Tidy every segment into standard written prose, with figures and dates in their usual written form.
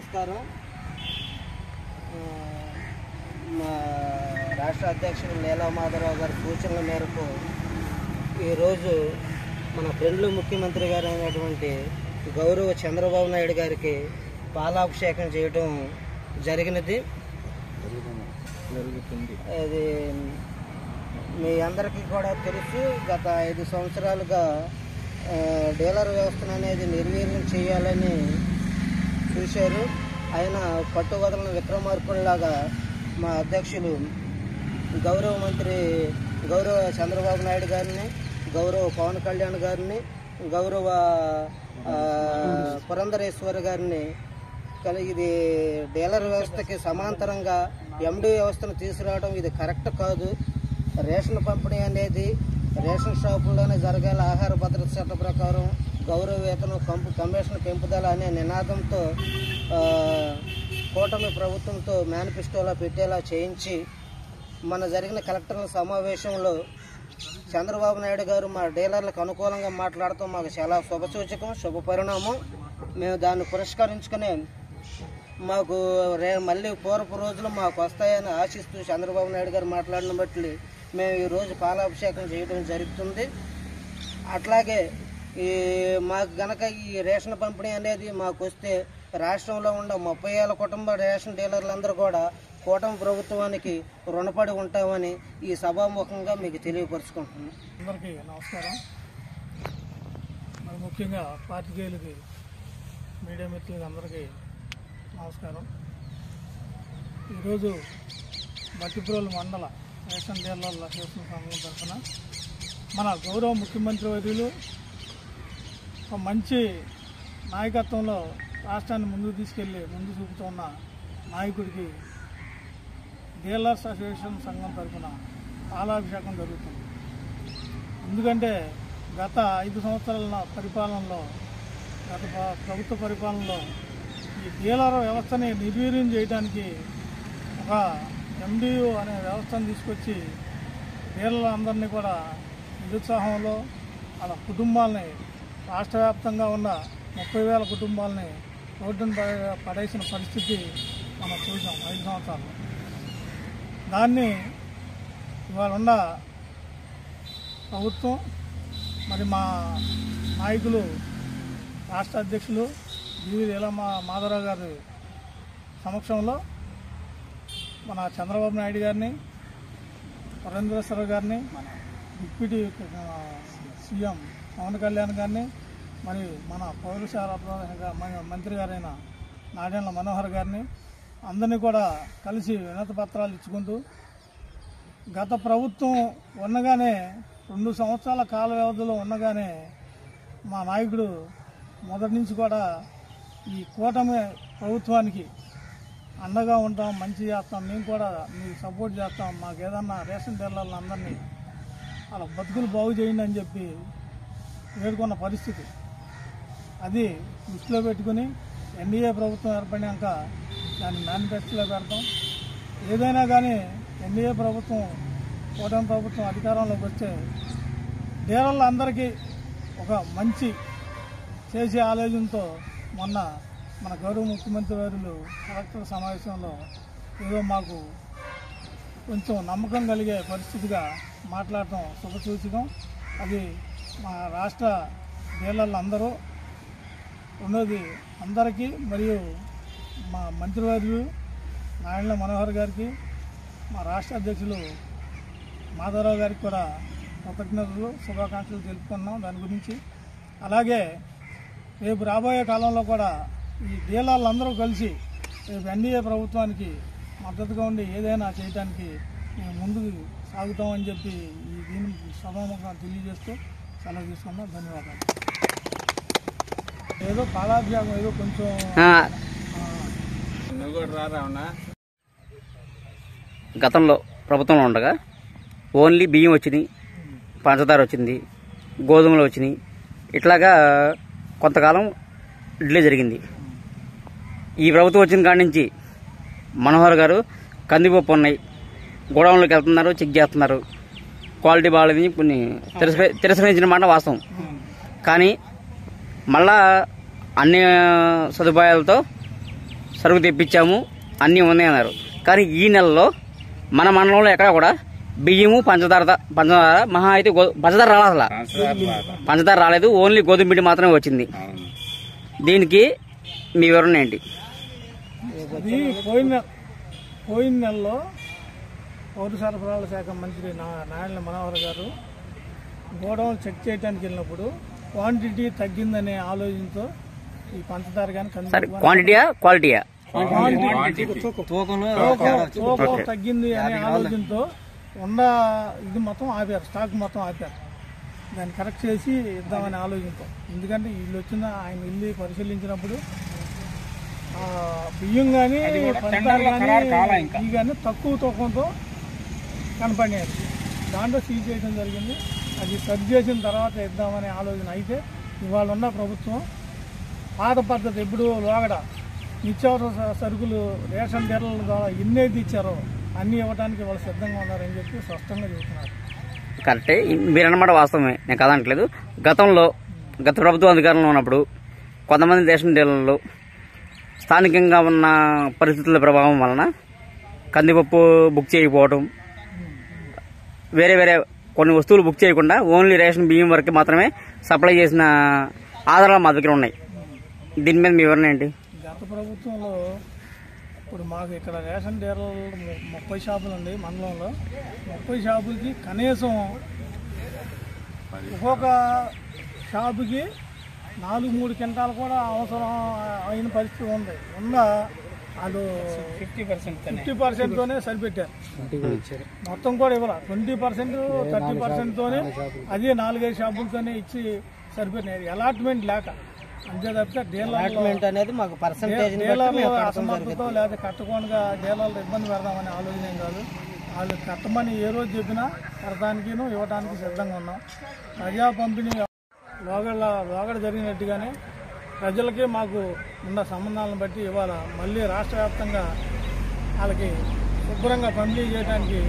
నమస్కారం. మా రాష్ట్ర అధ్యక్షుడు నీలం మాధవరావు గారి సూచనల మేరకు ఈరోజు మన ఫ్రెండ్లు ముఖ్యమంత్రి గారు అయినటువంటి గౌరవ చంద్రబాబు నాయుడు గారికి పాలాభిషేకం చేయడం జరుగుతుంది. అది మీ అందరికీ కూడా తెలుసు. గత 5 సంవత్సరాలుగా డీలర్ వ్యవస్థను అనేది నిర్వీర్యం చేయాలని చూశారు. ఆయన పట్టువదలని విక్రమార్కుల్లాగా మా అధ్యక్షులు గౌరవ మంత్రి గౌరవ చంద్రబాబు నాయుడు గారిని, గౌరవ పవన్ కళ్యాణ్ గారిని, గౌరవ పురంధరేశ్వర్ గారిని ఇది డీలర్ వ్యవస్థకి సమాంతరంగా ఎండి వ్యవస్థను తీసుకురావడం ఇది కరెక్ట్ కాదు. రేషన్ పంపిణీ అనేది రేషన్ షాపుల్లోనే జరగాలి. ఆహార భద్రత చట్ట ప్రకారం గౌరవ వేతనం కమిషన్ పెంపుదల అనే నినాదంతో కూటమి ప్రభుత్వంతో మేనిఫెస్టోలో పెట్టేలా చేయించి మన జరిగిన కలెక్టర్ల సమావేశంలో చంద్రబాబు నాయుడు గారు మా డీలర్లకు అనుకూలంగా మాట్లాడటం మాకు చాలా శుభసూచకం, శుభ పరిణామం. మేము దాన్ని పురస్కరించుకుని మాకు మళ్ళీ పూర్వపు రోజులు మాకు వస్తాయని ఆశిస్తూ చంద్రబాబు నాయుడు గారు మాట్లాడిన బట్టి మేము ఈరోజు పాలాభిషేకం చేయడం జరుగుతుంది. అట్లాగే మాకు గనక ఈ రేషన్ పంపిణీ అనేది మాకు వస్తే రాష్ట్రంలో ఉన్న 30,000 కుటుంబ రేషన్ డీలర్లందరూ కూడా కూటమి ప్రభుత్వానికి రుణపడి ఉంటామని ఈ సభాముఖంగా మీకు తెలియపరుచుకుంటున్నాం. అందరికీ నమస్కారం. మరి ముఖ్యంగా పాత్రికేయులకి, మీడియా మిత్రులకి అందరికీ నమస్కారం. ఈరోజు బట్టిప్రోలు మండల రేషన్ డీలర్ల అసోసియేషన్ సంఘం తరఫున మన గౌరవ ముఖ్యమంత్రి వర్యులు ఒక మంచి నాయకత్వంలో రాష్ట్రాన్ని ముందుకు తీసుకెళ్లి ముందు చూపుతున్న నాయకుడికి డీలర్స్ అసోసియేషన్ సంఘం తరఫున పాలాభిషేకం జరుగుతుంది. ఎందుకంటే గత 5 సంవత్సరాల పరిపాలనలో, గత ప్రభుత్వ పరిపాలనలో ఈ డీలర్ వ్యవస్థని నిర్వీర్యం చేయడానికి ఒక ఎండియు అనే వ్యవస్థను తీసుకొచ్చి డీలర్లందరినీ కూడా నిరుత్సాహంలో వాళ్ళ కుటుంబాలని, రాష్ట్ర వ్యాప్తంగా ఉన్న 30,000 కుటుంబాలని రోడ్డును పడేసిన పరిస్థితి మనం చూసాం 5 సంవత్సరాలు. దాన్ని ఇవాళ ఉన్న ప్రభుత్వం, మరి మా నాయకులు, రాష్ట్ర అధ్యక్షులు నీలం మాధవరావు గారి సమక్షంలో మన చంద్రబాబు నాయుడు గారిని, పురంధరేశ్వర గారిని, డిప్యూటీ సీఎం పవన్ కళ్యాణ్ గారిని, మరి మన పౌరశాల మంత్రి గారైన నాదెండ్ల మనోహర్ గారిని అందరినీ కూడా కలిసి వినతి పత్రాలు ఇచ్చుకుంటూ గత ప్రభుత్వం ఉండగానే 2 సంవత్సరాల కాల వ్యవధిలో ఉండగానే మా నాయకుడు మొదటి నుంచి కూడా ఈ కూటమి ప్రభుత్వానికి అండగా ఉంటాం, మంచి చేస్తాం, మేము కూడా మీకు సపోర్ట్ చేస్తాం, మాకు ఏదన్నా రేషన్ డీలర్లు అందరినీ అలా బతుకులు బాగు చేయండి అని చెప్పి వేడుకున్న పరిస్థితి. అది దృష్టిలో పెట్టుకుని ఎన్డీఏ ప్రభుత్వం ఏర్పడినాక దాన్ని మేనిఫెస్టోలో పెడతాం. ఏదైనా కానీ ఎన్డీఏ ప్రభుత్వం, కూటమి ప్రభుత్వం అధికారంలోకి వస్తే డీలర్లందరికీ ఒక మంచి చేసే ఆలోచనతో మొన్న మన గౌరవ ముఖ్యమంత్రి వర్యులు కలెక్టర్ సమావేశంలో ఏదో మాకు కొంచెం నమ్మకం కలిగే పరిస్థితిగా మాట్లాడటం శుభసూచకం. అది మా రాష్ట్ర డీలర్లందరూ, రెండోది అందరికీ, మరియు మా మంత్రివర్యులు నాదెండ్ల మనోహర్ గారికి, మా రాష్ట్ర అధ్యక్షులు మాధవరావు గారికి కూడా కృతజ్ఞతలు, శుభాకాంక్షలు తెలుపుకున్నాం దాని గురించి. అలాగే రేపు రాబోయే కాలంలో కూడా ఈ డీలర్లందరూ కలిసి రేపు ఎన్డీఏ ప్రభుత్వానికి మద్దతుగా ఉండి ఏదైనా చేయడానికి మేము ముందుకు సాగుతామని చెప్పి ఈ దీని సభాముఖంగా తెలియజేస్తూ సెలవు తీసుకున్నాం. ధన్యవాదాలు. ఏదో పాలాభిషేకం ఏదో కొంచెం గతంలో ప్రభుత్వంలో ఉండగా ఓన్లీ బియ్యం వచ్చినాయి, పంచదార వచ్చింది, గోధుమలు వచ్చినాయి. ఇట్లాగా కొంతకాలం డిలే జరిగింది. ఈ ప్రభుత్వం వచ్చిన కాడి నుంచి మనోహర్ గారు కందిపప్పు ఉన్నాయి, గోడౌన్లోకి వెళ్తున్నారు, చెక్ చేస్తున్నారు, క్వాలిటీ బాగాలేదని కొన్ని తిరస్కరించిన మాట వాస్తవం. కానీ మళ్ళా అన్ని సదుపాయాలతో సరుకు తెప్పించాము అన్నీ ఉన్నాయి అన్నారు. కానీ ఈ నెలలో మన మండలంలో ఎక్కడ కూడా బియ్యము పంచదార మహా అయితే పంచదార రాలేదు, అసలు పంచదార రాలేదు. ఓన్లీ గోధుమ పిండి మాత్రమే వచ్చింది. దీనికి మీ వివరణ ఏంటి? అది పోయిన నెలలో పౌర సరఫరాల శాఖ మంత్రి నారాయణ మనోహర్ గారు గోడౌన్ చెక్ చేయడానికి వెళ్ళినప్పుడు క్వాంటిటీ తగ్గిందనే ఆలోచనతో ఈ పంచదార కానీ క్వాంటిటీయా క్వాలిటీయా తూకం తగ్గింది అనే ఆలోచనతో ఉన్న ఇది మొత్తం ఆపారు, స్టాక్ మొత్తం ఆపారు. దాన్ని కరెక్ట్ చేసి ఇద్దామనే ఆలోచనతో. ఎందుకంటే వీళ్ళు వచ్చిన ఆయన వెళ్ళి పరిశీలించినప్పుడు బియ్యం కానీ పంచదార కానీ ఇవి కానీ తక్కువ తూకంతో కనపడినారు. దాంట్లో సీజ్ చేయడం జరిగింది. అది సరి చేసిన తర్వాత ఇద్దామనే ఆలోచన. అయితే ఇవాళ ఉన్న ప్రభుత్వం పాత పద్ధతి ఎప్పుడు లోగడ నిత్యావసర సరుకులు రేషన్ డీలర్ల ద్వారా ఎన్నైతే ఇచ్చారో అన్నీ ఇవ్వడానికి వాళ్ళు సిద్ధంగా ఉన్నారని చెప్పి స్పష్టంగా చెబుతున్నారు. కరెక్టే, మీరు అన్నమాట వాస్తవమే, నేను కాదనట్లేదు. గత ప్రభుత్వం అధికారంలో ఉన్నప్పుడు కొంతమంది రేషన్ డీలర్లు స్థానికంగా ఉన్న పరిస్థితుల ప్రభావం వలన కందిపప్పు బుక్ చేయకపోవడం, వేరే కొన్ని వస్తువులు బుక్ చేయకుండా ఓన్లీ రేషన్ బియ్యం వరకు మాత్రమే సప్లై చేసిన ఆధారాలు మా దగ్గర ఉన్నాయి. దీని మీద మీ వివరణ ఏంటి? గత ప్రభుత్వంలో ఇప్పుడు మాకు ఇక్కడ రేషన్ డీలర్లు 30 షాపులు ఉంది మండలంలో. 30 షాపులకి కనీసం ఒక్కొక్క షాపుకి 4-3 క్వింటాలు కూడా అవసరం అయిన పరిస్థితి ఉంది. వాళ్ళు 50%తోనే సరిపెట్టారు. మొత్తం కూడా ఇవ్వాలి 20%, 30%తోనే అది 4-5 షాపులతోనే ఇచ్చి సరిపెట్టినారు. అలాట్మెంట్ లేక అంతే తప్పితే డీలర్మెంట్ అనేది మాకు అసమర్థతో లేదా కట్టకుండా డీలర్లు ఇబ్బంది పెడదామనే ఆలోచన ఏం కాదు. వాళ్ళు కట్టమని ఏ రోజు చెప్పినా కట్టడానికి ఇవ్వడానికి సిద్ధంగా ఉన్నాం. ప్రజా పంపిణీ లోగడ జరిగినట్టుగానే ప్రజలకి మాకు ఉన్న సంబంధాలను బట్టి ఇవాళ మళ్ళీ రాష్ట్ర వ్యాప్తంగా వాళ్ళకి శుభ్రంగా పంపిణీ చేయడానికి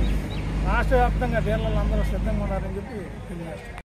రాష్ట్ర వ్యాప్తంగా డీలర్లు అందరూ సిద్ధంగా ఉన్నారని చెప్పి తెలియజేస్తారు.